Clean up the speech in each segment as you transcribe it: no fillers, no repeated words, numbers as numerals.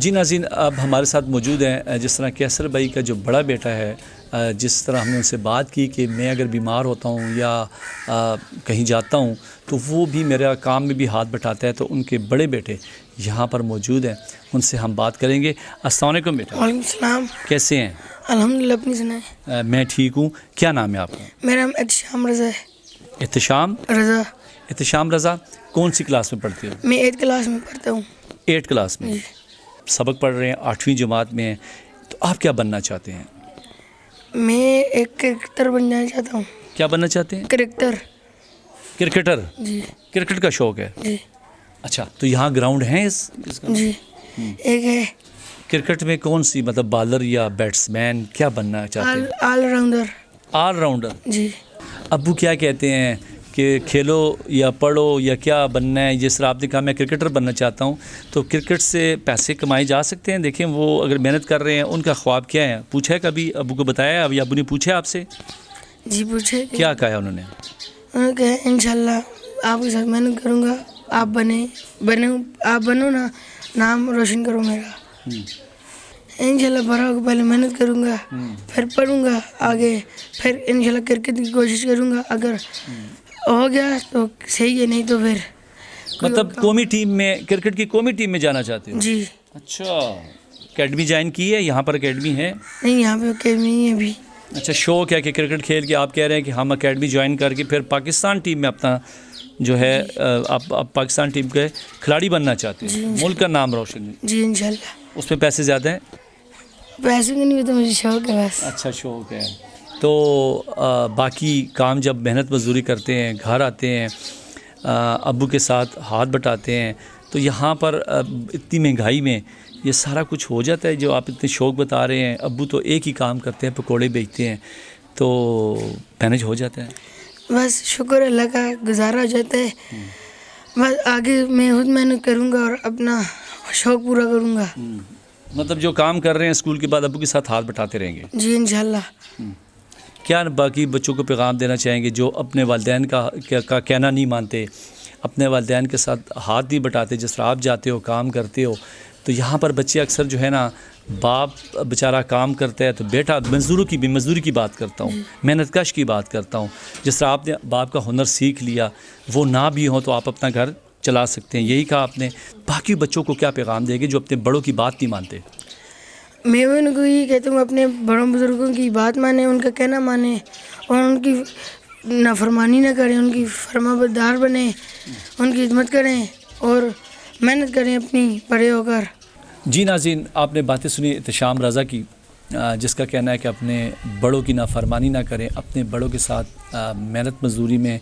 جی ناظرین، اب ہمارے ساتھ موجود ہیں جس طرح کیسر بھائی کا جو بڑا بیٹا ہے، جس طرح ہم نے ان سے بات کی کہ میں اگر بیمار ہوتا ہوں یا کہیں جاتا ہوں تو وہ بھی میرا کام میں بھی ہاتھ بٹاتا ہے، تو ان کے بڑے بیٹے یہاں پر موجود ہیں، ان سے ہم بات کریں گے۔ السلام علیکم بیٹا، وعلیکم السلام۔ کیسے ہیں؟ الحمدللہ، اپنی سنائیں۔ میں ٹھیک ہوں۔ کیا نام ہے آپ کا؟ میرا نام احتشام رضا ہے۔ احتشام رضا۔ احتشام رضا، کون سی کلاس میں پڑھتے ہو؟ میں 8 کلاس میں پڑھتا ہوں۔ 8 کلاس میں سبق پڑھ رہے ہیں، 8ویں جماعت میں ہیں، تو آپ کیا بننا چاہتے ہیں؟ میں ایک کرکٹر بن جانا چاہتا ہوں۔ کیا بننا چاہتے ہیں؟ کرکٹر۔ کرکٹر؟ جی کرکٹ کا شوق ہے؟ جی اچھا، تو یہاں گراؤنڈ ہیں اس کا؟ جی ایک ہے۔ کرکٹ میں کون سی، مطلب بالر یا بیٹس مین، کیا بننا چاہتے ہیں؟ All rounder. All rounder. جی۔ ابو کیا کہتے ہیں کہ کھیلو یا پڑھو یا کیا بننا ہے؟ جس طرح آپ نے کہا میں کرکٹر بننا چاہتا ہوں، تو کرکٹ سے پیسے کمائے جا سکتے ہیں؟ دیکھیں وہ اگر محنت کر رہے ہیں، ان کا خواب کیا ہے؟ پوچھا ہے کبھی ابو کو؟ بتایا ابھی ابو نے پوچھا آپ سے؟ جی پوچھے۔ کیا کہا ہے انہوں نے؟ انہوں نے کہا انشاءاللہ آپ کے ساتھ محنت کروں گا، آپ بنو نا، نام روشن کرو میرا۔ انشاءاللہ بڑا ہو کے پہلے محنت کروں گا، پھر پڑھوں گا آگے، پھر انشاءاللہ کرکٹ کی کوشش کروں گا، اگر ہو گیا تو صحیح ہے، نہیں تو پھر مطلب قومی ٹیم میں، کرکٹ کی قومی ٹیم میں جانا چاہتے ہو؟ جی۔ اچھا، اکیڈمی جوائن کی ہے؟ یہاں پر اکیڈمی ہے؟ نہیں، یہاں پہ اکیڈمی نہیں ہے ابھی۔ اچھا، شوق ہے کہ کرکٹ کھیل کے آپ کہہ رہے ہیں کہ ہم اکیڈمی جوائن کر کے پھر پاکستان ٹیم میں اپنا جو ہے آپ پاکستان ٹیم کے کھلاڑی بننا چاہتے ہیں، ملک کا نام روشن؟ جی انشاءاللہ۔ اس میں پیسے زیادہ ہیں؟ پیسے کی نہیں، تو مجھے شوق ہے بس۔ اچھا، شوق ہے۔ تو باقی کام جب محنت مزدوری کرتے ہیں، گھر آتے ہیں، ابو کے ساتھ ہاتھ بٹاتے ہیں، تو یہاں پر اتنی مہنگائی میں یہ سارا کچھ ہو جاتا ہے جو آپ اتنے شوق بتا رہے ہیں؟ ابو تو ایک ہی کام کرتے ہیں، پکوڑے بیچتے ہیں، تو مینج ہو جاتا ہے؟ بس شکر اللہ کا، گزارا ہو جاتا ہے۔ بس آگے میں خود محنت کروں گا اور اپنا شوق پورا کروں گا۔ مطلب جو کام کر رہے ہیں اسکول کے بعد ابو کے ساتھ ہاتھ بٹاتے رہیں گے؟ جی انشاءاللہ۔ کیا باقی بچوں کو پیغام دینا چاہیں گے جو اپنے والدین کا کہنا نہیں مانتے، اپنے والدین کے ساتھ ہاتھ نہیں بٹاتے؟ جس طرح آپ جاتے ہو، کام کرتے ہو، تو یہاں پر بچے اکثر جو ہے نا، باپ بیچارہ کام کرتا ہے تو بیٹا مزدوری کی بات کرتا ہوں، محنت کش کی بات کرتا ہوں۔ جس طرح آپ نے باپ کا ہنر سیکھ لیا، وہ نہ بھی ہوں تو آپ اپنا گھر چلا سکتے ہیں، یہی کہا آپ نے۔ باقی بچوں کو کیا پیغام دیں گے جو اپنے بڑوں کی بات نہیں مانتے؟ میں ان کو یہ کہتا ہوں اپنے بڑوں بزرگوں کی بات مانیں، ان کا کہنا مانیں، اور ان کی نافرمانی نہ کریں، ان کی فرما بردار بنیں، ان کی خدمت کریں اور محنت کریں اپنی بڑے ہو کر۔ جی ناظرین، آپ نے باتیں سنی احتشام رضا کی، جس کا کہنا ہے کہ اپنے بڑوں کی نافرمانی نہ کریں، اپنے بڑوں کے ساتھ محنت مزدوری میں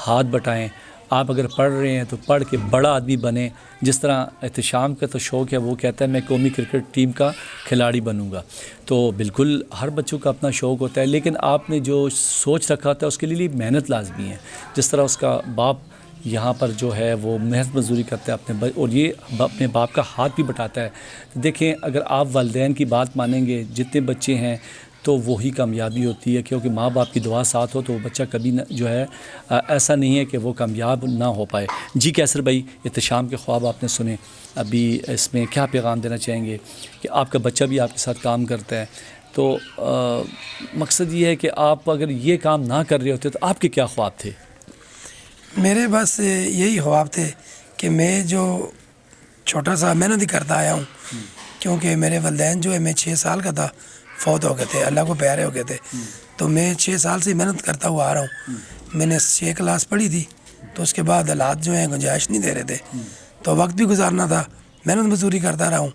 ہاتھ بٹائیں۔ آپ اگر پڑھ رہے ہیں تو پڑھ کے بڑا آدمی بنیں، جس طرح احتشام کا تو شوق ہے، وہ کہتا ہے میں قومی کرکٹ ٹیم کا کھلاڑی بنوں گا۔ تو بالکل ہر بچوں کا اپنا شوق ہوتا ہے، لیکن آپ نے جو سوچ رکھا ہوتا ہے اس کے لیے محنت لازمی ہے۔ جس طرح اس کا باپ یہاں پر جو ہے وہ محنت مزدوری کرتا ہے اور یہ اپنے باپ کا ہاتھ بھی بٹاتا ہے۔ دیکھیں، اگر آپ والدین کی بات مانیں گے، جتنے بچے ہیں، تو وہی کامیابی ہوتی ہے، کیونکہ ماں باپ کی دعا ساتھ ہو تو وہ بچہ کبھی جو ہے ایسا نہیں ہے کہ وہ کامیاب نہ ہو پائے۔ جی کیسر بھائی، احتشام کے خواب آپ نے سنے، ابھی اس میں کیا پیغام دینا چاہیں گے کہ آپ کا بچہ بھی آپ کے ساتھ کام کرتا ہے؟ تو مقصد یہ ہے کہ آپ اگر یہ کام نہ کر رہے ہوتے تو آپ کے کیا خواب تھے؟ میرے بس یہی خواب تھے کہ میں جو چھوٹا سا محنت ہی کرتا آیا ہوں، کیونکہ میرے والدین جو ہے، میں 6 سال کا تھا فوت ہو گئے تھے، اللہ کو پیارے ہو گئے تھے، تو میں 6 سال سے محنت کرتا ہوا آ رہا ہوں۔ میں نے 6 کلاس پڑھی تھی، تو اس کے بعد حالات جو ہیں گنجائش نہیں دے رہے تھے، تو وقت بھی گزارنا تھا، محنت مزدوری کرتا رہا ہوں،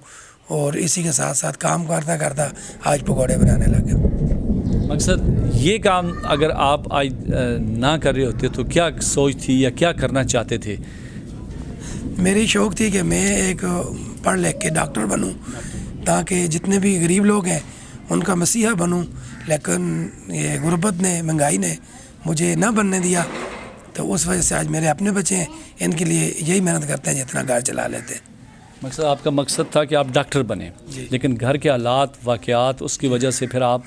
اور اسی کے ساتھ ساتھ کام کرتا آج پکوڑے بنانے لگ گیا۔ مقصد یہ کام اگر آپ آج نہ کر رہے ہوتے تو کیا سوچ تھی یا کیا کرنا چاہتے تھے؟ میری شوق تھی کہ میں ایک پڑھ لکھ کے ڈاکٹر بنوں، تاکہ جتنے بھی غریب لوگ ہیں ان کا مسیحا بنوں، لیکن یہ غربت نے، مہنگائی نے مجھے نہ بننے دیا، تو اس وجہ سے آج میرے اپنے بچے ہیں، ان کے لیے یہی محنت کرتے ہیں جتنا گھر چلا لیتے ہیں۔ مقصد آپ کا مقصد تھا کہ آپ ڈاکٹر بنیں، لیکن گھر کے حالات، واقعات، اس کی وجہ سے پھر آپ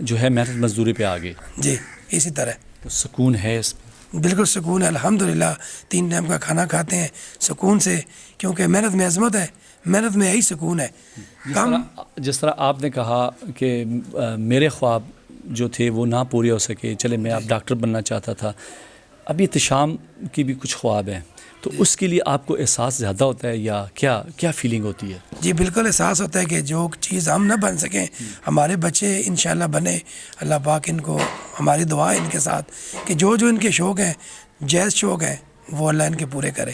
جو ہے محنت مزدوری پہ آ گئے۔ جی اسی طرح۔ تو سکون ہے اس میں؟ بالکل سکون ہے الحمدللہ. 3 ٹائم کا کھانا کھاتے ہیں سکون سے, کیونکہ محنت میں عظمت ہے, محنت میں یہی سکون ہے. جس طرح آپ نے کہا کہ میرے خواب جو تھے وہ نہ پورے ہو سکے, چلے میں اب ڈاکٹر بننا چاہتا تھا, ابھی احتشام کی بھی کچھ خواب ہیں, تو اس کے لیے آپ کو احساس زیادہ ہوتا ہے یا کیا فیلنگ ہوتی ہے؟ جی بالکل احساس ہوتا ہے کہ جو چیز ہم نہ بن سکیں ہمارے بچے انشاءاللہ بنے. اللہ پاک ان کو, ہماری دعا ہے ان کے ساتھ کہ جو ان کے شوق ہیں, جائز شوق ہیں, وہ اللہ ان کے پورے کرے.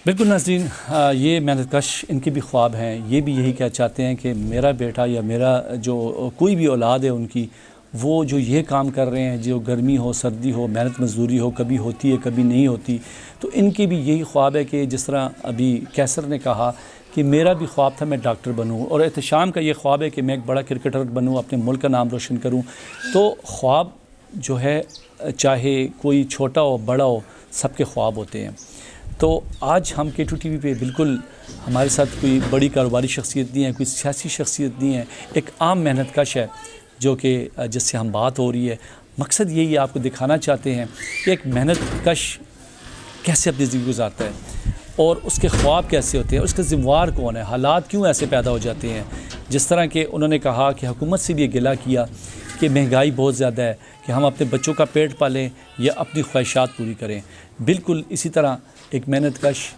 بالکل ناظرین, یہ محنت کش ان کے بھی خواب ہیں, یہ بھی یہی کہنا چاہتے ہیں کہ میرا بیٹا یا میرا جو کوئی بھی اولاد ہے ان کی, وہ جو یہ کام کر رہے ہیں, جو گرمی ہو سردی ہو, محنت مزدوری ہو, کبھی ہوتی ہے کبھی نہیں ہوتی, تو ان کی بھی یہی خواب ہے کہ جس طرح ابھی کیسر نے کہا کہ میرا بھی خواب تھا میں ڈاکٹر بنوں, اور احتشام کا یہ خواب ہے کہ میں ایک بڑا کرکٹر بنوں, اپنے ملک کا نام روشن کروں. تو خواب جو ہے چاہے کوئی چھوٹا ہو بڑا ہو, سب کے خواب ہوتے ہیں. تو آج ہم K2TV پہ بالکل ہمارے ساتھ کوئی بڑی کاروباری شخصیت نہیں ہے, کوئی سیاسی شخصیت نہیں ہے, ایک عام محنت کش ہے جو کہ جس سے ہم بات ہو رہی ہے. مقصد یہی آپ کو دکھانا چاہتے ہیں کہ ایک محنت کش کیسے اپنی زندگی گزارتا ہے, اور اس کے خواب کیسے ہوتے ہیں, اس کا ذمہ دار کون ہے, حالات کیوں ایسے پیدا ہو جاتے ہیں. جس طرح کہ انہوں نے کہا کہ حکومت سے بھی یہ گلہ کیا کہ مہنگائی بہت زیادہ ہے, کہ ہم اپنے بچوں کا پیٹ پالیں یا اپنی خواہشات پوری کریں. بالکل اسی طرح ایک محنت کش,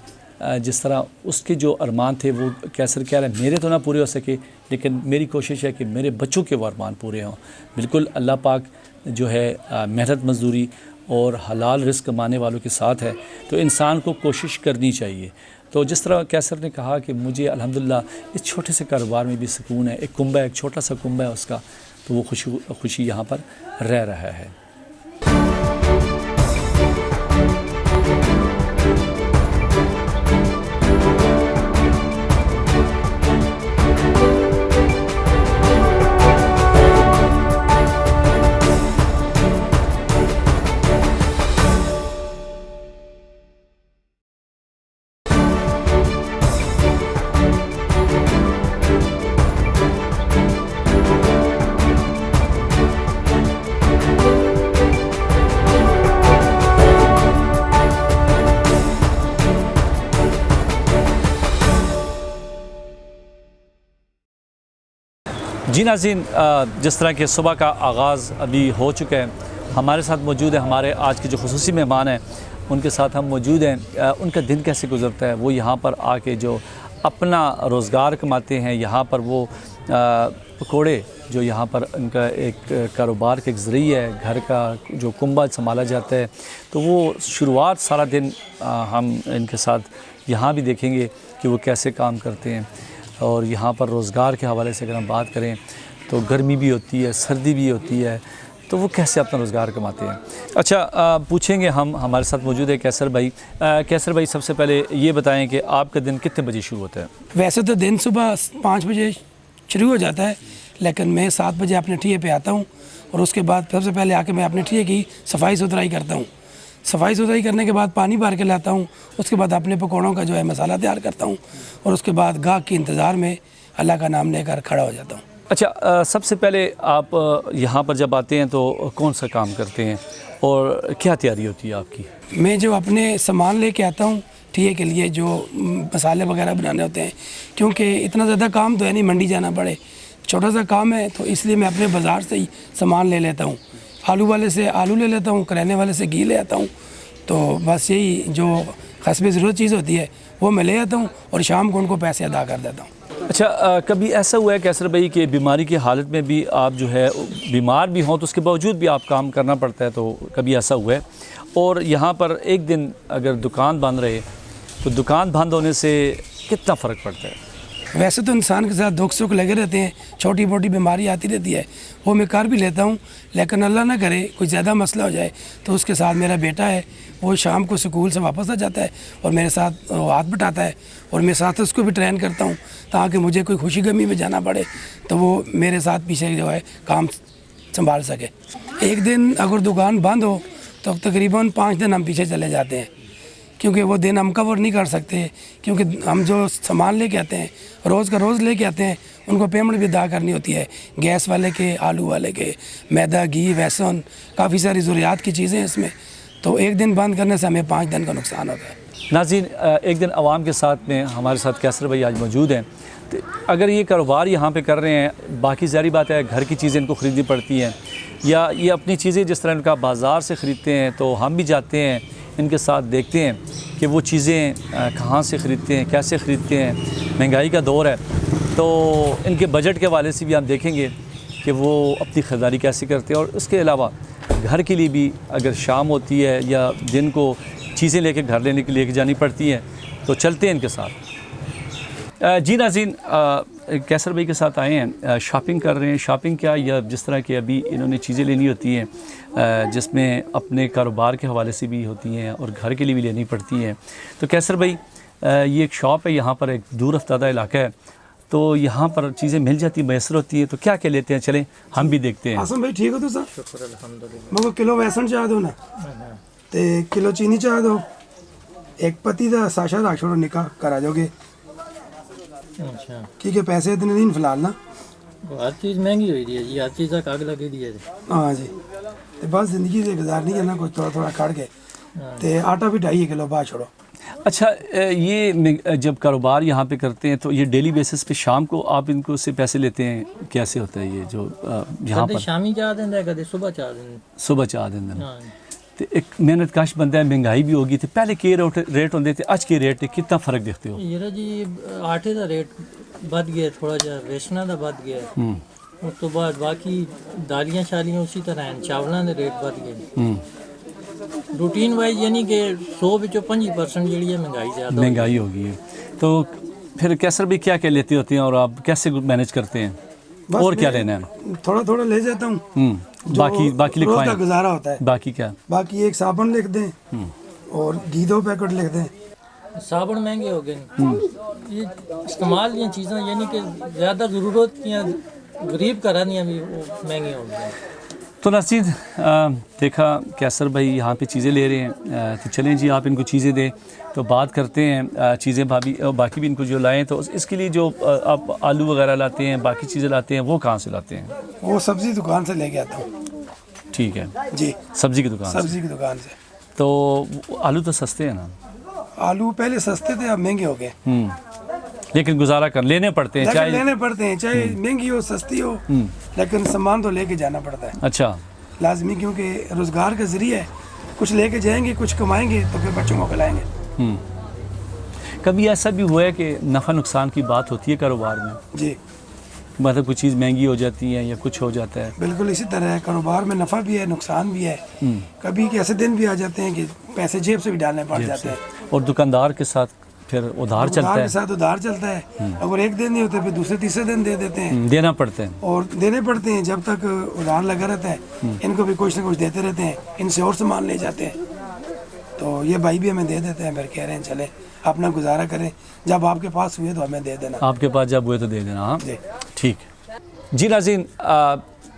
جس طرح اس کے جو ارمان تھے وہ کیسر کہہ رہے ہیں میرے تو نہ پورے ہو سکے, لیکن میری کوشش ہے کہ میرے بچوں کے وہ ارمان پورے ہوں. بالکل اللہ پاک جو ہے محنت مزدوری اور حلال رزق کمانے والوں کے ساتھ ہے, تو انسان کو کوشش کرنی چاہیے. تو جس طرح کیسر نے کہا کہ مجھے الحمدللہ اس چھوٹے سے کاروبار میں بھی سکون ہے, ایک کنبہ ہے, ایک چھوٹا سا کنبہ ہے اس کا, تو وہ خوشی یہاں پر رہ رہا ہے. جی ناظرین, جس طرح کہ صبح کا آغاز ابھی ہو چکا ہے, ہمارے ساتھ موجود ہے ہمارے آج کے جو خصوصی مہمان ہیں, ان کے ساتھ ہم موجود ہیں. ان کا دن کیسے گزرتا ہے, وہ یہاں پر آ کے جو اپنا روزگار کماتے ہیں, یہاں پر وہ پکوڑے جو یہاں پر ان کا ایک کاروبار کا ایک ذریعہ ہے, گھر کا جو کنبہ سنبھالا جاتا ہے, تو وہ شروعات سارا دن ہم ان کے ساتھ یہاں بھی دیکھیں گے کہ وہ کیسے کام کرتے ہیں. اور یہاں پر روزگار کے حوالے سے اگر ہم بات کریں تو گرمی بھی ہوتی ہے, سردی بھی ہوتی ہے, تو وہ کیسے اپنا روزگار کماتے ہیں. اچھا, پوچھیں گے ہم, ہمارے ساتھ موجود ہے کیسر بھائی. کیسر بھائی, سب سے پہلے یہ بتائیں کہ آپ کا دن کتنے بجے شروع ہوتا ہے؟ ویسے تو دن صبح 5 بجے شروع ہو جاتا ہے, لیکن میں 7 بجے اپنے ٹھیے پہ آتا ہوں, اور اس کے بعد سب سے پہلے آ کے میں اپنے ٹھیے کی صفائی ستھرائی کرتا ہوں. صفائی ستھرائی کرنے کے بعد پانی بھر کے لاتا ہوں, اس کے بعد اپنے پکوڑوں کا جو ہے مسالہ تیار کرتا ہوں, اور اس کے بعد گاہک کے انتظار میں اللہ کا نام لے کر کھڑا ہو جاتا ہوں. اچھا, سب سے پہلے آپ یہاں پر جب آتے ہیں تو کون سا کام کرتے ہیں اور کیا تیاری ہوتی ہے آپ کی؟ میں جو اپنے سامان لے کے آتا ہوں ٹھیے کے لیے, جو مسالے وغیرہ بنانے ہوتے ہیں, کیونکہ اتنا زیادہ کام تو ہے نہیں منڈی جانا پڑے, چھوٹا سا کام ہے, تو اس لیے میں اپنے بازار سے ہی سامان لے لیتا ہوں. آلو والے سے آلو لے لیتا ہوں, کریانے والے سے گھی لے آتا ہوں. تو بس یہی جو حسب ضرورت چیز ہوتی ہے وہ میں لے آتا ہوں, اور شام کو ان کو پیسے ادا کر دیتا ہوں. اچھا, کبھی ایسا ہوا ہے کیسر بھائی کہ بیماری کی حالت میں بھی آپ جو ہے بیمار بھی ہوں تو اس کے باوجود بھی آپ کام کرنا پڑتا ہے, تو کبھی ایسا ہوا ہے؟ اور یہاں پر ایک دن اگر دکان بند رہے تو دکان بند ہونے سے کتنا فرق پڑتا ہے؟ ویسے تو انسان کے ساتھ دکھ سکھ لگے رہتے ہیں, چھوٹی موٹی بیماری آتی رہتی ہے, وہ میں کر بھی لیتا ہوں, لیکن اللہ نہ کرے کوئی زیادہ مسئلہ ہو جائے تو اس کے ساتھ میرا بیٹا ہے, وہ شام کو اسکول سے واپس آ جاتا ہے اور میرے ساتھ ہاتھ بٹاتا ہے, اور میں ساتھ اس کو بھی ٹرین کرتا ہوں تاکہ مجھے کوئی خوشی غمی میں جانا پڑے تو وہ میرے ساتھ پیچھے جو ہے کام سنبھال سکے. ایک دن اگر دکان بند ہو تو تقریباً 5 دن ہم پیچھے چلے جاتے ہیں, کیونکہ وہ دن ہم کور نہیں کر سکتے, کیونکہ ہم جو سامان لے کے آتے ہیں روز کا روز لے کے آتے ہیں, ان کو پیمنٹ بھی ادا کرنی ہوتی ہے, گیس والے کے, آلو والے کے, میدا, گھی, بیسن, کافی ساری ضروریات کی چیزیں اس میں, تو ایک دن بند کرنے سے ہمیں 5 دن کا نقصان ہوتا ہے۔ ناظرین، ایک دن عوام کے ساتھ میں ہمارے ساتھ کیسر بھائی آج موجود ہیں۔ تو اگر یہ کاروبار یہاں پہ کر رہے ہیں، باقی ظاہری بات ہے گھر کی چیزیں ان کو خریدنی پڑتی ہیں، یا یہ اپنی چیزیں جس طرح ان کا بازار سے خریدتے ہیں، تو ہم بھی جاتے ہیں ان کے ساتھ، دیکھتے ہیں کہ وہ چیزیں کہاں سے خریدتے ہیں، کیسے خریدتے ہیں۔ مہنگائی کا دور ہے، تو ان کے بجٹ کے حوالے سے بھی ہم دیکھیں گے کہ وہ اپنی خریداری کیسے کرتے ہیں۔ اور اس کے علاوہ گھر کے لیے بھی اگر شام ہوتی ہے یا دن کو چیزیں لے کے گھر لے کے جانی پڑتی ہیں، تو چلتے ہیں ان کے ساتھ۔ جی ناظرین، کیسر بھائی کے ساتھ آئے ہیں، شاپنگ کر رہے ہیں۔ شاپنگ کیا، یا جس طرح کہ ابھی انہوں نے چیزیں لینی ہوتی ہیں جس میں اپنے کاروبار کے حوالے سے بھی ہوتی ہیں اور گھر کے لیے بھی لینی پڑتی ہیں۔ تو کیسر بھائی، یہ ایک شاپ ہے یہاں پر، ایک دور افتادہ علاقہ ہے، تو یہاں پر چیزیں مل جاتی میسر ہوتی ہیں، تو کیا کیا لیتے ہیں؟ چلیں ہم بھی دیکھتے ہیں۔ آسم بھائی ٹھیک ہو تو سر؟ شکر الحمدللہ۔ مجھے کلو بیسن چاہ دو نا، تے کلو چینی چاہ دو، ایک پتی دا ساشا رکھ چھوڑو، نکاح کرا جاؤ گے کیونکہ پیسے اتنے نہیں فی الحال نا، ہر چیز مہنگی ہوئی ہے جی، ہر چیز کا کاغ لگی دی ہے۔ ہاں جی، تے بس زندگی سے گزارنی ہے نا، کچھ تھوڑا تھوڑا کھڑ کے، تے آٹا بھی 2.5 کلو باہر چھوڑو۔ اچھا، یہ جب کاروبار یہاں پہ کرتے ہیں تو یہ ڈیلی بیسس پہ شام کو آپ ان کو سے پیسے لیتے ہیں؟ کیسے ہوتا ہے یہ جو یہاں پر؟ شامی چاہ دیں دے، کدے صبح چاہ دیں۔ صبح چاہ دیں۔ تو ایک محنت کش بندہ ہے، مہنگائی بھی ہوگی، تو پہلے کے ریٹ ہوتے تھے، آج کے ریٹ کتنا فرق دیکھتے ہو؟ یہ جی آٹے کا ریٹ بد گیا تھوڑا جہا، ریشنا کا بد گیا، اس تو بعد باقی دالیاں شالیاں اسی طرح ہیں، چاولاں کے ریٹ بد گئے۔ روٹین وائز یعنی کہ 100 وچوں 25% جڑی ہے مہنگائی زیادہ مہنگائی ہوگی ہے۔ تو پھر کیسر بھی کیا کیا لیتے ہوتے ہیں اور آپ کیسے مینج کرتے ہیں؟ اور کیا لینا ہے؟ تھوڑا تھوڑا لے جاتا ہوں، باقی روز کا لکھوائیں، گزارا ہوتا ہے۔ باقی کیا؟ باقی ایک صابن لکھ دیں اور گھی 2 پیکٹ لکھ دیں۔ صابن مہنگے ہو گئے، یہ استعمال دیا چیزاں یعنی کہ زیادہ ضرورت کی غریب کرانیاں بھی وہ مہنگی ہو گئی۔ تو ناظرین، دیکھا کیسر بھائی یہاں پہ چیزیں لے رہے ہیں، تو چلیں جی آپ ان کو چیزیں دیں، تو بات کرتے ہیں چیزیں باقی بھی ان کو جو لائیں، تو اس کے لیے جو آپ آلو وغیرہ لاتے ہیں، باقی چیزیں لاتے ہیں، وہ کہاں سے لاتے ہیں؟ وہ سبزی دکان سے لے کے آتا ہوں۔ ٹھیک ہے جی، سبزی کی دکان سے۔ سبزی کی دکان سے۔ تو آلو تو سستے ہیں نا؟ آلو پہلے سستے تھے، اب مہنگے ہو گئے، لیکن گزارا کر لینے پڑتے ہیں، لیکن لینے پڑتے ہیں، چاہے مہنگی ہو سستی ہو، لیکن سامان تو لے کے جانا پڑتا ہے اچھا لازمی، کیونکہ روزگار کا ذریعہ ہے، کچھ لے کے جائیں گے، کچھ کمائیں گے تو پھر بچوں کو کھلائیں گے۔ کبھی ایسا بھی ہوا ہے کہ نفع نقصان کی بات ہوتی ہے کاروبار میں؟ جی مطلب کوئی چیز مہنگی ہو جاتی ہے یا کچھ ہو جاتا ہے؟ بالکل اسی طرح ہے، کاروبار میں نفع بھی ہے، نقصان بھی ہے، کبھی ایسے دن بھی آ جاتے ہیں کہ پیسے جیب سے بھی ڈالنے پڑ جاتے ہیں، اور دکاندار کے ساتھ پھر ادھار چلتا کے ہے؟ ساتھ ادھار چلتا ہے، اگر ایک دن نہیں ہوتے پھر دوسرے تیسرے دن دے دیتے ہیں، دینا پڑتے ہیں، اور دینے پڑتے ہیں جب تک ادھار لگا رہتا ہے، ان کو بھی کچھ نہ کچھ دیتے رہتے ہیں، ان سے اور سامان لے جاتے ہیں، تو یہ بھائی بھی ہمیں دے دیتے ہیں، پھر کہہ رہے ہیں چلے اپنا گزارا کریں، جب آپ کے پاس ہوئے تو ہمیں دے دینا۔ آپ کے پاس جب ہوئے تو دے دینا۔ ہاں جی ٹھیک ہے جی ناظرین،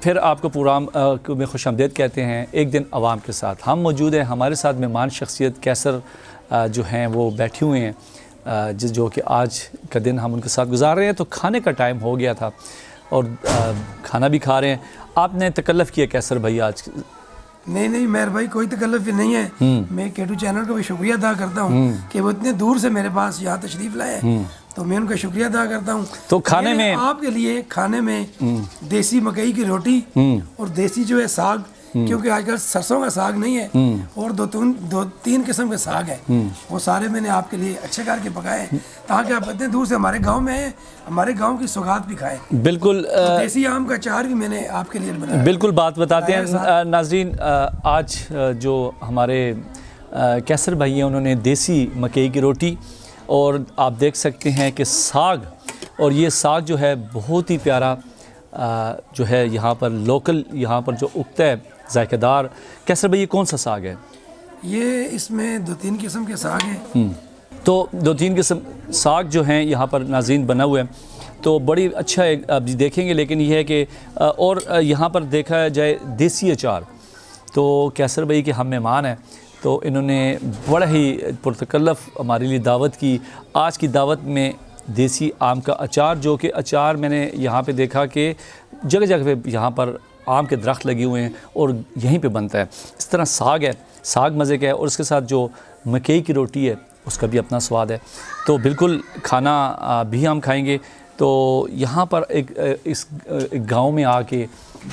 پھر آپ کو پروگرام میں خوش آمدید کہتے ہیں ایک دن عوام کے ساتھ۔ ہم موجود ہیں، ہمارے ساتھ مہمان شخصیت کیسر جو ہیں وہ بیٹھے ہوئے ہیں، جو کہ آج کا دن ہم ان کے ساتھ گزار رہے ہیں۔ تو کھانے کا ٹائم ہو گیا تھا اور کھانا بھی کھا رہے ہیں۔ آپ نے تکلف کیا کیسر بھائی آج؟ نہیں مہر بھائی، کوئی تکلف نہیں ہے، میں K2 چینل کا بھی شکریہ ادا کرتا ہوں کہ وہ اتنے دور سے میرے پاس یہاں تشریف لائے ہیں، تو میں ان کا شکریہ ادا کرتا ہوں۔ تو کھانے میں آپ کے لیے کھانے میں دیسی مکئی کی روٹی اور دیسی جو ہے ساگ، کیونکہ آج کل سرسوں کا ساگ نہیں ہے، اور دو تین قسم کے ساگ ہیں، وہ سارے میں نے آپ کے لیے اچھے کر کے پکائے ہیں تاکہ آپ اتنے دور سے ہمارے گاؤں میں ہیں، ہمارے گاؤں کی سوغات بھی کھائیں۔ بالکل، دیسی آم کا اچار بھی میں نے آپ کے لیے بنایا۔ بالکل بات بتاتے ہیں ناظرین، آج جو ہمارے کیسر بھائی ہیں انہوں نے دیسی مکئی کی روٹی، اور آپ دیکھ سکتے ہیں کہ ساگ، اور یہ ساگ جو ہے بہت ہی پیارا جو ہے یہاں پر لوکل یہاں پر جو اگتا ہے، ذائقہ دار۔ کیسر بھائی یہ کون سا ساگ ہے؟ یہ اس میں 2-3 قسم کے ساگ ہیں۔ تو 2-3 قسم ساگ جو ہیں یہاں پر ناظرین بنا ہوا ہے، تو بڑی اچھا ہے، آپ دیکھیں گے۔ لیکن یہ ہے کہ اور یہاں پر دیکھا جائے دیسی اچار، تو کیسر بھائی کے ہم مہمان ہیں، تو انہوں نے بڑا ہی پرتکلف ہمارے لیے دعوت کی۔ آج کی دعوت میں دیسی آم کا اچار، جو کہ اچار میں نے یہاں پہ دیکھا کہ جگہ جگہ پہ یہاں پر آم کے درخت لگے ہوئے ہیں اور یہیں پہ بنتا ہے۔ اس طرح ساگ ہے، ساگ مزے کا ہے اور اس کے ساتھ جو مکئی کی روٹی ہے اس کا بھی اپنا سواد ہے. تو بالکل کھانا بھی ہم کھائیں گے. تو یہاں پر ایک گاؤں میں آ کے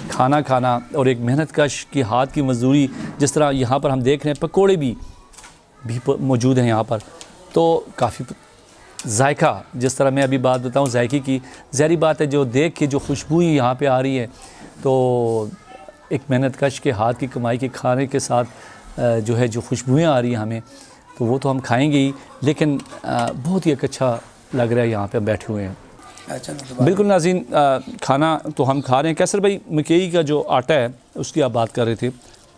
کھانا کھانا اور ایک محنت کش کی ہاتھ کی مزدوری، جس طرح یہاں پر ہم دیکھ رہے ہیں پکوڑے بھی موجود ہیں یہاں پر، تو کافی ذائقہ، جس طرح میں ابھی بات بتاؤں ذائقے کی، ظاہری بات ہے جو دیکھ کے جو خوشبو یہاں پہ آ رہی ہے، تو ایک محنت کش کے ہاتھ کی کمائی کے کھانے کے ساتھ جو ہے جو خوشبوئیں آ رہی ہیں ہمیں، تو وہ تو ہم کھائیں گے ہی، لیکن بہت ہی ایک اچھا لگ رہا ہے یہاں پہ ہم بیٹھے ہوئے ہیں. بالکل ناظرین، کھانا تو ہم کھا رہے ہیں. کیسر بھائی، مکئی کا جو آٹا ہے اس کی آپ بات کر رہے تھے،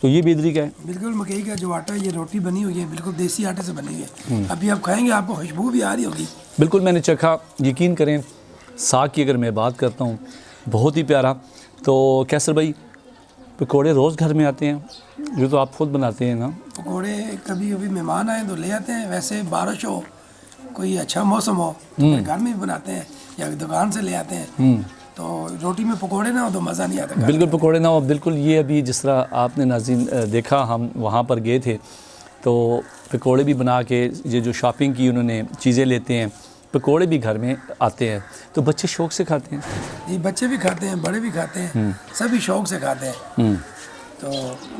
تو یہ بیدری کا ہے؟ بالکل مکئی کا جو آٹا ہے یہ روٹی بنی ہوئی ہے، بالکل دیسی آٹے سے بنی ہوئی ہے. ابھی آپ کھائیں گے آپ کو خوشبو بھی آ رہی ہوگی. بالکل میں نے چکھا. یقین کریں ساگ کی اگر میں بات کرتا ہوں بہت ہی پیارا. تو کیسر بھائی، پکوڑے روز گھر میں آتے ہیں؟ یہ تو آپ خود بناتے ہیں نا؟ پکوڑے کبھی کبھی مہمان آئیں تو لے آتے ہیں، ویسے بارش ہو، کوئی اچھا موسم ہو تو پھر گھر میں بھی بناتے ہیں یا دکان سے لے آتے ہیں. تو روٹی میں پکوڑے نہ ہو تو مزہ نہیں آتا. بالکل پکوڑے نہ ہو. بالکل یہ ابھی جس طرح آپ نے ناظرین دیکھا، ہم وہاں پر گئے تھے تو پکوڑے بھی بنا کے، یہ جو شاپنگ کی انہوں نے چیزیں لیتے ہیں، پکوڑے بھی گھر میں آتے ہیں، تو بچے شوق سے کھاتے ہیں. جی بچے بھی کھاتے ہیں، بڑے بھی کھاتے ہیں، سبھی شوق سے کھاتے ہیں. تو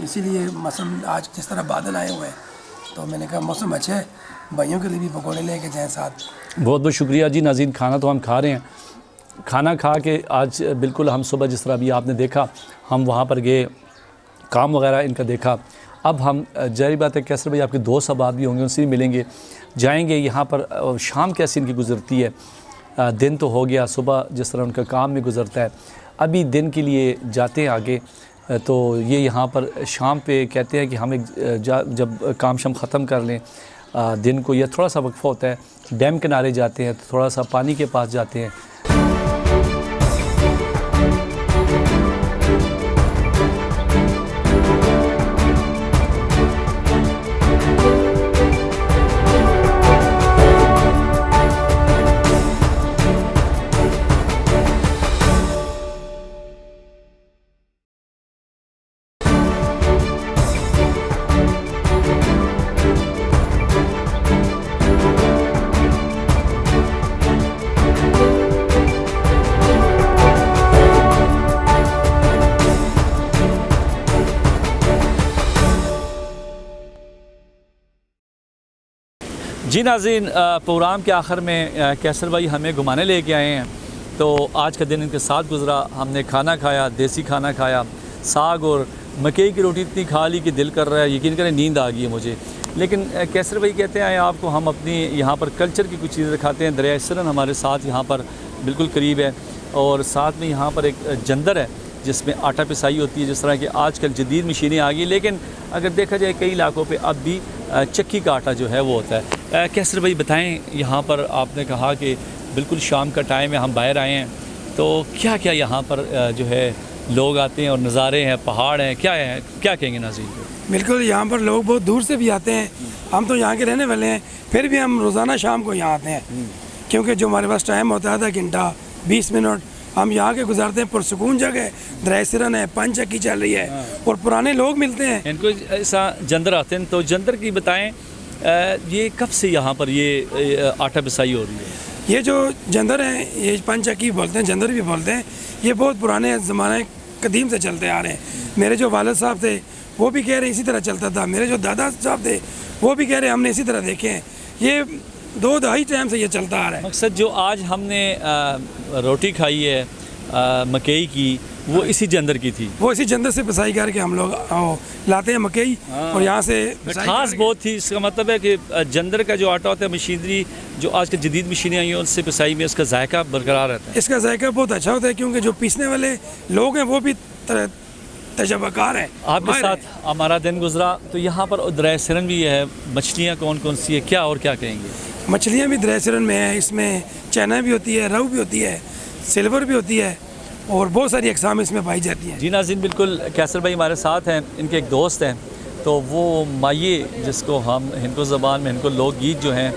اسی لیے موسم آج جس طرح بادل آئے ہوئے ہیں تو میں نے کہا موسم اچھا ہے، بھائیوں کے لیے بھی پکوڑے لے کے جائیں ساتھ. بہت بہت شکریہ جی. ناظرین کھانا تو ہم کھا رہے ہیں. کھانا کھا کے آج بالکل ہم صبح جس طرح بھی آپ نے دیکھا، ہم وہاں پر گئے، کام وغیرہ ان کا دیکھا. اب ہم ظاہری بات ہے کیسر بھائی آپ کے دوست احباب بھی ہوں گے، ان سے بھی ملیں گے، جائیں گے یہاں پر شام کیسے ان کی گزرتی ہے. دن تو ہو گیا، صبح جس طرح ان کا کام میں گزرتا ہے، ابھی دن کے لیے جاتے ہیں آگے. تو یہ یہاں پر شام پہ کہتے ہیں کہ ہم جب کام شام ختم کر لیں دن کو، یا تھوڑا سا وقفہ ہوتا ہے، ڈیم کنارے جاتے ہیں، تو تھوڑا سا پانی کے پاس جاتے ہیں. جی ناظرین، پروگرام کے آخر میں کیسر بھائی ہمیں گھمانے لے کے آئے ہیں. تو آج کا دن ان کے ساتھ گزرا. ہم نے کھانا کھایا، دیسی کھانا کھایا، ساگ اور مکئی کی روٹی اتنی کھا لی کہ دل کر رہا ہے، یقین کریں نیند آ گئی ہے مجھے. لیکن کیسر بھائی کہتے ہیں آپ کو ہم اپنی یہاں پر کلچر کی کچھ چیزیں دکھاتے ہیں. دریائے سرن ہمارے ساتھ یہاں پر بالکل قریب ہے، اور ساتھ میں یہاں پر ایک جندر ہے جس میں آٹا پسائی ہوتی ہے. جس طرح کہ آج کل جدید مشینیں آ گئی، لیکن اگر دیکھا جائے کئی علاقوں پہ اب بھی چکی کا آٹا جو ہے وہ ہوتا ہے. کیسر بھائی بتائیں، یہاں پر آپ نے کہا کہ بالکل شام کا ٹائم ہے، ہم باہر آئے ہیں، تو کیا کیا یہاں پر جو ہے لوگ آتے ہیں اور نظارے ہیں، پہاڑ ہیں، کیا ہے، کیا کہیں گے ناظرین کو؟ بالکل یہاں پر لوگ بہت دور سے بھی آتے ہیں. ہم تو یہاں کے رہنے والے ہیں، پھر بھی ہم روزانہ شام کو یہاں آتے ہیں، کیونکہ جو ہمارے پاس ٹائم ہوتا ہے آدھا گھنٹہ 20 منٹ ہم یہاں کے گزارتے ہیں. پرسکون جگہ ہے، دریائے سرن ہے، پن چکی چل رہی ہے، اور پرانے لوگ ملتے ہیں. ان کو ایسا جندر آتے ہیں، تو جندر کی بتائیں یہ کب سے یہاں پر یہ آٹا پسائی ہو رہی ہے؟ یہ جو جندر ہیں، یہ پن چکی بولتے ہیں، جندر بھی بولتے ہیں، یہ بہت پرانے زمانے قدیم سے چلتے آ رہے ہیں. میرے جو والد صاحب تھے وہ بھی کہہ رہے ہیں اسی طرح چلتا تھا، میرے جو دادا صاحب تھے وہ بھی کہہ رہے ہیں ہم نے اسی طرح دیکھے ہیں. یہ 2-2.5 ٹائم سے یہ چلتا آ رہا ہے. مقصد جو آج ہم نے روٹی کھائی ہے مکئی کی، وہ اسی جندر کی تھی؟ وہ اسی جندر سے پسائی کر کے ہم لوگ لاتے ہیں مکئی، اور یہاں سے خاص بہت تھی. اس کا مطلب ہے کہ جندر کا جو آٹا ہوتا ہے، مشینری جو آج کے جدید مشینیں آئی ہیں ان سے پسائی میں اس کا ذائقہ برقرار رہتا ہے. اس کا ذائقہ بہت اچھا ہوتا ہے، کیونکہ جو پیسنے والے لوگ ہیں وہ بھی تجربہ کار ہیں. آپ کے ساتھ ہمارا دن گزرا. تو یہاں پر دریائے سرن بھی ہے، مچھلیاں کون کون سی ہے، کیا اور کیا کہیں گے؟ مچھلیاں بھی دریائے سرن میں ہیں، اس میں چینا بھی ہوتی ہے، روہو بھی ہوتی ہے، سلور بھی ہوتی ہے، اور بہت ساری اقسام اس میں پائی جاتی ہیں. جی ناظرین، بالکل کیسر بھائی ہمارے ساتھ ہیں. ان کے ایک دوست ہیں، تو وہ مائیے جس کو ہم ہندکو زبان میں ہندکو لوک گیت جو ہیں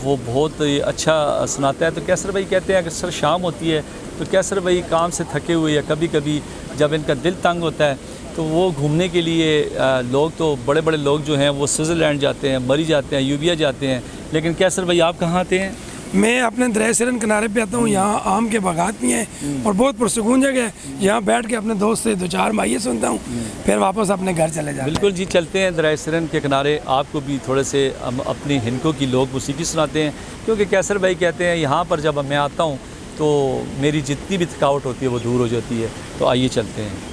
وہ بہت اچھا سناتا ہے. تو کیسر بھائی کہتے ہیں کہ اکثر شام ہوتی ہے تو کیسر بھائی کام سے تھکے ہوئے، یا کبھی کبھی جب ان کا دل تنگ ہوتا ہے تو وہ گھومنے کے لیے لوگ تو بڑے بڑے لوگ جو ہیں وہ سوئٹزرلینڈ جاتے ہیں، مری جاتے ہیں، یوبیا جاتے ہیں، لیکن کیسر بھائی آپ کہاں آتے ہیں؟ میں اپنے دریائے سرن کنارے پہ آتا ہوں، یہاں آم کے باغات بھی ہیں اور بہت پرسکون جگہ ہے، یہاں بیٹھ کے اپنے دوست سے 2-4 مائیے سنتا ہوں، پھر واپس اپنے گھر چلے جاتا ہوں۔ بالکل جی، چلتے ہیں دریائے سرن کے کنارے، آپ کو بھی تھوڑے سے اپنی ہنکو کی لوک موسیقی سناتے ہیں، کیونکہ کیسر بھائی کہتے ہیں یہاں پر جب میں آتا ہوں تو میری جتنی بھی تھکاوٹ ہوتی ہے وہ دور ہو جاتی ہے۔ تو آئیے چلتے ہیں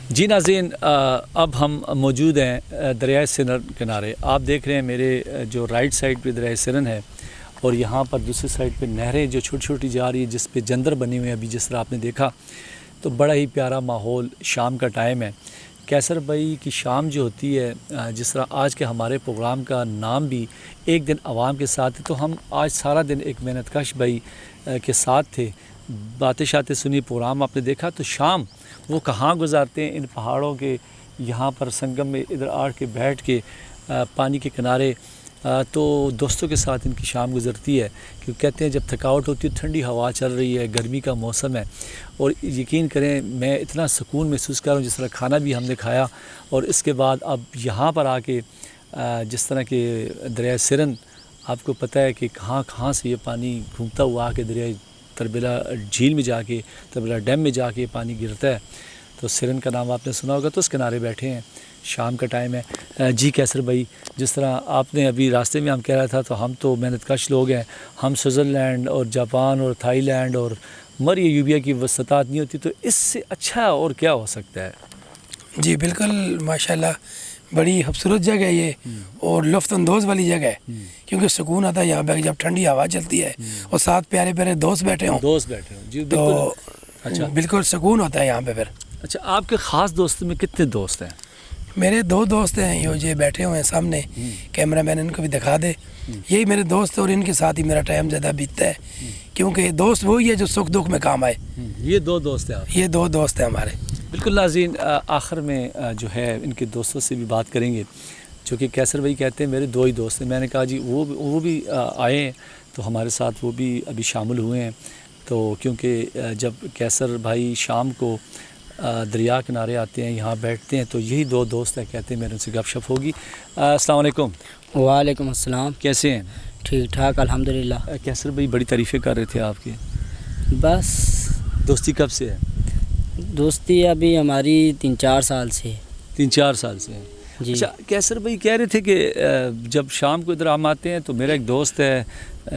جی ناظرین، اب ہم موجود ہیں دریائے سرن کنارے۔ آپ دیکھ رہے ہیں میرے جو رائٹ سائڈ پہ دریائے سرن ہے اور یہاں پر دوسری سائڈ پہ نہریں جو چھوٹی چھوٹی جا رہی ہے، جس پہ جندر بنے ہوئے ہیں ابھی جس طرح آپ نے دیکھا، تو بڑا ہی پیارا ماحول، شام کا ٹائم ہے۔ کیسر بھائی کی شام جو ہوتی ہے، جس طرح آج کے ہمارے پروگرام کا نام بھی ایک دن عوام کے ساتھ ہے، تو ہم آج سارا دن ایک محنت کش بھائی کے ساتھ تھے، باتیں شاتیں سنی، پروگرام آپ نے دیکھا۔ تو شام وہ کہاں گزارتے ہیں؟ ان پہاڑوں کے یہاں پر سنگم میں ادھر آ کے بیٹھ کے پانی کے کنارے، تو دوستوں کے ساتھ ان کی شام گزرتی ہے، کیونکہ کہتے ہیں جب تھکاوٹ ہوتی ہے، ٹھنڈی ہوا چل رہی ہے، گرمی کا موسم ہے، اور یقین کریں میں اتنا سکون محسوس کر رہا ہوں، جس طرح کھانا بھی ہم نے کھایا، اور اس کے بعد اب یہاں پر آ کے جس طرح کہ دریائے سرن آپ کو پتہ ہے کہ کہاں سے یہ پانی گھومتا ہوا آ کے دریائے تربیلا جھیل میں جا کے، تربیلا ڈیم میں جا کے یہ پانی گرتا ہے، تو سرن کا نام آپ نے سنا ہوگا۔ تو اس کنارے بیٹھے ہیں، شام کا ٹائم ہے۔ جی کیسر بھائی، جس طرح آپ نے ابھی راستے میں ہم کہہ رہا تھا، تو ہم تو محنت کش لوگ ہیں، ہم سوئٹزرلینڈ اور جاپان اور تھائی لینڈ اور مری یوبیا کی وسطات نہیں ہوتی، تو اس سے اچھا اور کیا ہو سکتا ہے؟ جی بالکل، ماشاءاللہ بڑی خوبصورت جگہ ہے یہ، اور لطف اندوز والی جگہ ہے، کیونکہ سکون آتا ہے یہاں پہ جب ٹھنڈی ہوا چلتی ہے اور ساتھ پیارے پیارے دوست بیٹھے ہوں، دوست بیٹھے ہوں جی، تو بالکل۔ اچھا بالکل سکون ہوتا ہے یہاں پہ۔ پھر اچھا، آپ کے خاص دوست میں کتنے دوست ہیں؟ میرے 2 دوست ہیں، یہ بیٹھے ہوئے ہیں سامنے، کیمرہ مین ان کو بھی دکھا دے، یہی میرے دوست، اور ان کے ساتھ ہی میرا ٹائم زیادہ بیتتا ہے، کیونکہ دوست وہی ہے جو سکھ دکھ میں کام آئے۔ یہ 2 دوست ہیں آپ؟ یہ 2 دوست ہیں ہمارے۔ بالکل ناظرین، آخر میں جو ہے ان کے دوستوں سے بھی بات کریں گے، جو کہ کیسر بھائی کہتے ہیں میرے 2 ہی دوست ہیں۔ میں نے کہا جی وہ بھی آئے ہیں، تو ہمارے ساتھ وہ بھی ابھی شامل ہوئے ہیں، تو کیونکہ جب کیسر بھائی شام کو دریا کنارے آتے ہیں، یہاں بیٹھتے ہیں، تو یہی 2 دوست ہیں، کہتے ہیں میرے ان سے گپ شپ ہوگی۔ السلام علیکم۔ وعلیکم السلام۔ کیسے ہیں؟ ٹھیک ٹھاک الحمدللہ۔ کیسر بھائی بڑی تعریفیں کر رہے تھے آپ کی، بس دوستی کب سے ہے؟ دوستی ابھی ہماری 3-4 سال سے ہے۔ 3-4 سال سے ہے جی۔ اچھا، کیسر بھائی کہہ رہے تھے کہ جب شام کو ادھر ہم آتے ہیں تو میرا ایک دوست ہے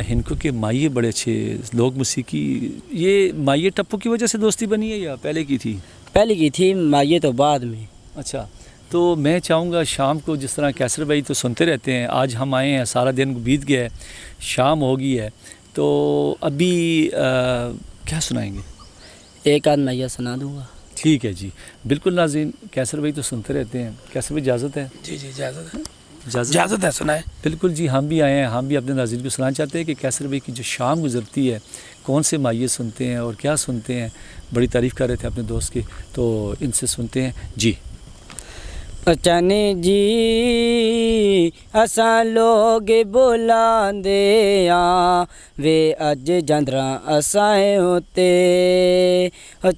ہنکو کے مائیے بڑے اچھے لوگ موسیقی، یہ مائیے ٹپو کی وجہ سے دوستی بنی ہے یا پہلے کی تھی؟ پہلے کی تھی، مائیے تو بعد میں۔ اچھا، تو میں چاہوں گا شام کو، جس طرح کیسر بھائی تو سنتے رہتے ہیں، آج ہم آئے ہیں، سارا دن بیت گیا ہے، شام ہو گئی ہے، تو ابھی کیا سنائیں گے؟ ایک آدھ مائیہ سنا دوں گا۔ ٹھیک ہے جی، بالکل ناظرین، کیسر بھائی تو سنتے رہتے ہیں۔ کیسر بھائی اجازت ہے؟ جی اجازت ہے، اجازت ہے، سنائیں۔ بالکل جی، ہم بھی آئے ہیں، ہم بھی اپنے ناظرین کو سنانا چاہتے ہیں کہ کیسر بھائی کی جو شام گزرتی ہے، کون سے مائیے سنتے ہیں اور کیا سنتے ہیں، بڑی تعریف کر رہے تھے اپنے دوست کی، تو ان سے سنتے ہیں جی۔ چنے جی اساں لوگ بلاندے آں وے اج جندراں اسائے ہوتے،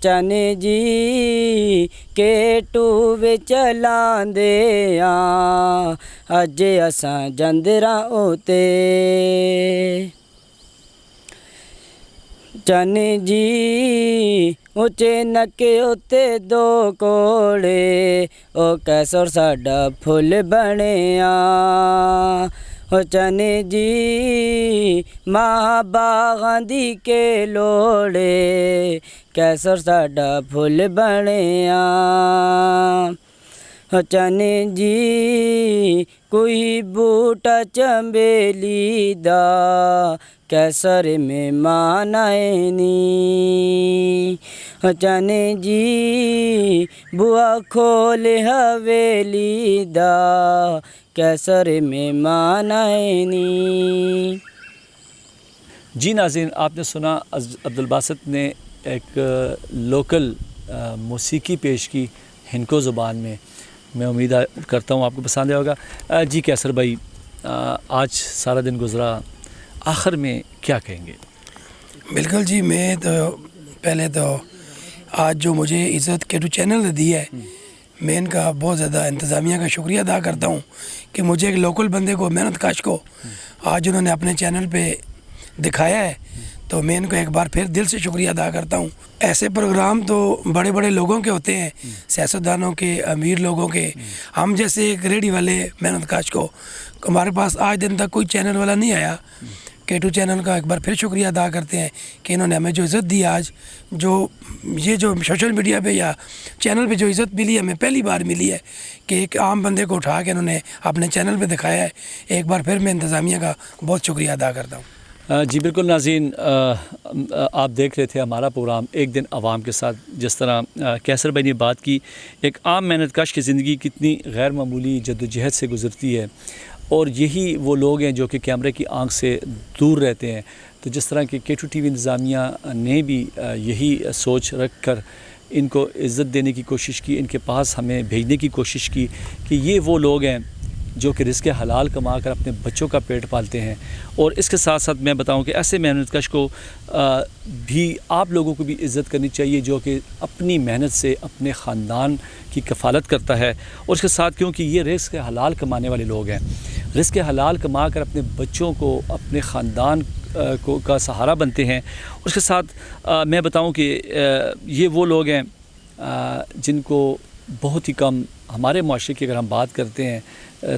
چنے جی کیٹو وے چلاندے آں اج اساں جندراں ہوتے، چنے جی اونچے نکے اتے 2 کوڑے، او کیسر ساڈا پھل بنیا، او چنے جی ماں باغاں دی کے لوڑے، کیسر ساڈا پھل بنیا، چنے جی کوئی بوٹا چنبیلی دا، کیسر مہمان آئے نی، چنے جی بوا کھول حویلی دا، کیسر مہمان آئے نی۔ جی ناظرین، آپ نے سنا عبدالباسط نے ایک لوکل موسیقی پیش کی ہنکو زبان میں امید کرتا ہوں آپ کو پسند آیا ہوگا۔ جی کیسر بھائی، آج سارا دن گزرا، آخر میں کیا کہیں گے؟ بالکل جی، میں تو پہلے تو آج جو مجھے عزت کے چینل نے دی ہے، میں ان کا بہت زیادہ انتظامیہ کا شکریہ ادا کرتا ہوں کہ مجھے ایک لوکل بندے کو، محنت کش کو آج انہوں نے اپنے چینل پہ دکھایا ہے، تو میں ان کو ایک بار پھر دل سے شکریہ ادا کرتا ہوں۔ ایسے پروگرام تو بڑے بڑے لوگوں کے ہوتے ہیں، سیاستدانوں کے، امیر لوگوں کے، ہم جیسے ایک ریڈی والے محنت کش کو ہمارے پاس آج دن تک کوئی چینل والا نہیں آیا۔ K2 چینل کا ایک بار پھر شکریہ ادا کرتے ہیں کہ انہوں نے ہمیں جو عزت دی آج، جو یہ جو سوشل میڈیا پہ یا چینل پہ جو عزت ملی ہے، ہمیں پہلی بار ملی ہے کہ ایک عام بندے کو اٹھا کے انہوں نے اپنے چینل پہ دکھایا ہے۔ ایک بار پھر میں انتظامیہ کا بہت شکریہ ادا کرتا ہوں۔ جی بالکل ناظرین، آپ دیکھ رہے تھے ہمارا پروگرام ایک دن عوام کے ساتھ، جس طرح کیسر بھائی نے بات کی، ایک عام محنت کش کی زندگی کتنی غیر معمولی جدوجہد سے گزرتی ہے، اور یہی وہ لوگ ہیں جو کہ کیمرے کی آنکھ سے دور رہتے ہیں۔ تو جس طرح کہ K2 TV انتظامیہ نے بھی یہی سوچ رکھ کر ان کو عزت دینے کی کوشش کی، ان کے پاس ہمیں بھیجنے کی کوشش کی کہ یہ وہ لوگ ہیں جو کہ رزق حلال کما کر اپنے بچوں کا پیٹ پالتے ہیں۔ اور اس کے ساتھ ساتھ میں بتاؤں کہ ایسے محنت کش کو بھی آپ لوگوں کو بھی عزت کرنی چاہیے جو کہ اپنی محنت سے اپنے خاندان کی کفالت کرتا ہے، اور اس کے ساتھ کیونکہ یہ رزق حلال کمانے والے لوگ ہیں، رزق حلال کما کر اپنے بچوں کو، اپنے خاندان کا سہارا بنتے ہیں۔ اس کے ساتھ میں بتاؤں کہ یہ وہ لوگ ہیں جن کو بہت ہی کم ہمارے معاشرے کی اگر ہم بات کرتے ہیں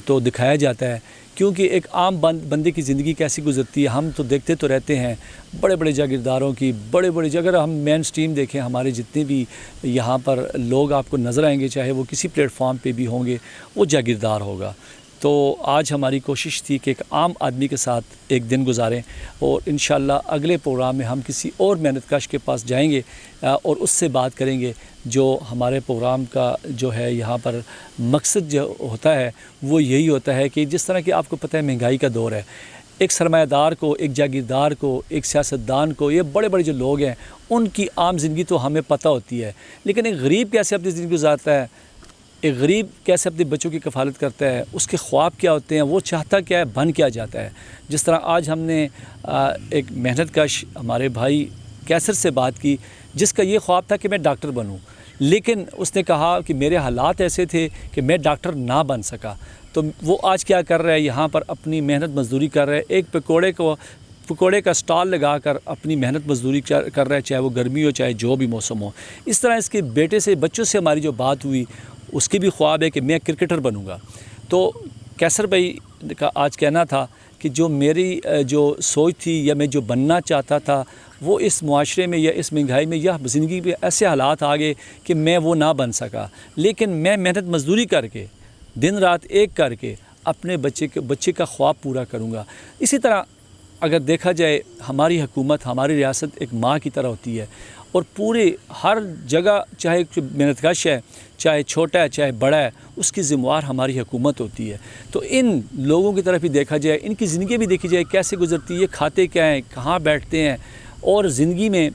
تو دکھایا جاتا ہے، کیونکہ ایک عام بندے کی زندگی کیسی گزرتی ہے ہم تو دیکھتے تو رہتے ہیں، بڑے بڑے جاگیرداروں کی، بڑے بڑے اگر ہم مین سٹریم دیکھیں، ہمارے جتنے بھی یہاں پر لوگ آپ کو نظر آئیں گے، چاہے وہ کسی پلیٹ فارم پہ بھی ہوں گے، وہ جاگیردار ہوگا۔ تو آج ہماری کوشش تھی کہ ایک عام آدمی کے ساتھ ایک دن گزاریں، اور انشاءاللہ اگلے پروگرام میں ہم کسی اور محنت کش کے پاس جائیں گے اور اس سے بات کریں گے۔ جو ہمارے پروگرام کا جو ہے یہاں پر مقصد جو ہوتا ہے وہ یہی ہوتا ہے کہ جس طرح کہ آپ کو پتہ ہے مہنگائی کا دور ہے، ایک سرمایہ دار کو، ایک جاگیردار کو، ایک سیاستدان کو، یہ بڑے بڑے جو لوگ ہیں ان کی عام زندگی تو ہمیں پتہ ہوتی ہے، لیکن ایک غریب کیسے اپنی زندگی گزارتا ہے، ایک غریب کیسے اپنے بچوں کی کفالت کرتا ہے، اس کے خواب کیا ہوتے ہیں، وہ چاہتا کیا ہے، بن کیا جاتا ہے۔ جس طرح آج ہم نے ایک محنت کش ہمارے بھائی کیسر سے بات کی، جس کا یہ خواب تھا کہ میں ڈاکٹر بنوں، لیکن اس نے کہا کہ میرے حالات ایسے تھے کہ میں ڈاکٹر نہ بن سکا، تو وہ آج کیا کر رہا ہے، یہاں پر اپنی محنت مزدوری کر رہا ہے، ایک پکوڑے کا سٹال لگا کر اپنی محنت مزدوری کر رہا ہے، چاہے وہ گرمی ہو چاہے جو بھی موسم ہو۔ اس طرح اس کے بیٹے سے، بچوں سے ہماری جو بات ہوئی، اس کی بھی خواب ہے کہ میں کرکٹر بنوں گا۔ تو کیسر بھائی کا آج کہنا تھا کہ جو میری جو سوچ تھی یا میں جو بننا چاہتا تھا، وہ اس معاشرے میں یا اس مہنگائی میں یا زندگی میں ایسے حالات آ گئے کہ میں وہ نہ بن سکا، لیکن میں محنت مزدوری کر کے، دن رات ایک کر کے اپنے بچے کا خواب پورا کروں گا۔ اسی طرح اگر دیکھا جائے ہماری حکومت، ہماری ریاست ایک ماں کی طرح ہوتی ہے، اور پورے ہر جگہ چاہے محنت کش ہے، چاہے چھوٹا ہے چاہے بڑا ہے، اس کی ذمہ وار ہماری حکومت ہوتی ہے۔ تو ان لوگوں کی طرف بھی دیکھا جائے، ان کی زندگی بھی دیکھی جائے کیسے گزرتی ہے، یہ کھاتے کیا ہیں، کہاں بیٹھتے ہیں، اور زندگی میں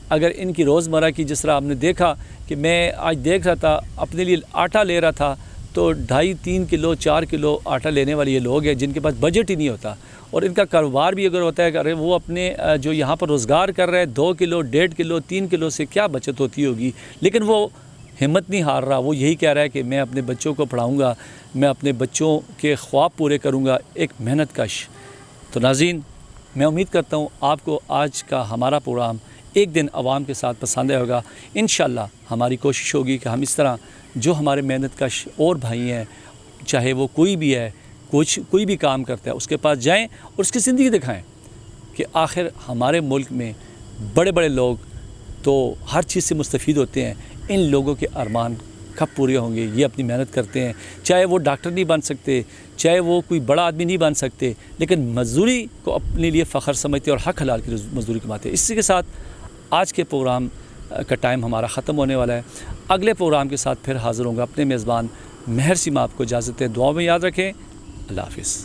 اگر ان کی روزمرہ کی، جس طرح آپ نے دیکھا کہ میں آج دیکھ رہا تھا اپنے لیے آٹا لے رہا تھا، تو 2.5-3 کلو 4 کلو آٹا لینے والے یہ لوگ ہیں جن کے پاس بجٹ ہی نہیں ہوتا، اور ان کا کاروبار بھی اگر ہوتا ہے کہ وہ اپنے جو یہاں پر روزگار کر رہے ہیں 2 کلو 1.5 کلو 3 کلو سے کیا بچت ہوتی ہوگی، لیکن وہ ہمت نہیں ہار رہا، وہ یہی کہہ رہا ہے کہ میں اپنے بچوں کو پڑھاؤں گا، میں اپنے بچوں کے خواب پورے کروں گا، ایک محنت کش۔ تو ناظرین، میں امید کرتا ہوں آپ کو آج کا ہمارا پروگرام ایک دن عوام کے ساتھ پسند آئے ہوگا۔ انشاءاللہ ہماری کوشش ہوگی کہ ہم اس طرح جو ہمارے محنت کش اور بھائی ہیں، چاہے وہ کوئی بھی ہے، کوئی بھی کام کرتا ہے، اس کے پاس جائیں اور اس کی زندگی دکھائیں کہ آخر ہمارے ملک میں بڑے بڑے لوگ تو ہر چیز سے مستفید ہوتے ہیں، ان لوگوں کے ارمان کب پورے ہوں گے؟ یہ اپنی محنت کرتے ہیں، چاہے وہ ڈاکٹر نہیں بن سکتے، چاہے وہ کوئی بڑا آدمی نہیں بن سکتے، لیکن مزدوری کو اپنے لیے فخر سمجھتے اور حق حلال کی مزدوری کماتے ہیں۔ اسی کے ساتھ آج کے پروگرام کا ٹائم ہمارا ختم ہونے والا ہے۔ اگلے پروگرام کے ساتھ پھر حاضر ہوں گا، اپنے میزبان مہر سیما آپ کو اجازت ہے، دعاؤں میں یاد رکھیں۔ اللہ حافظ۔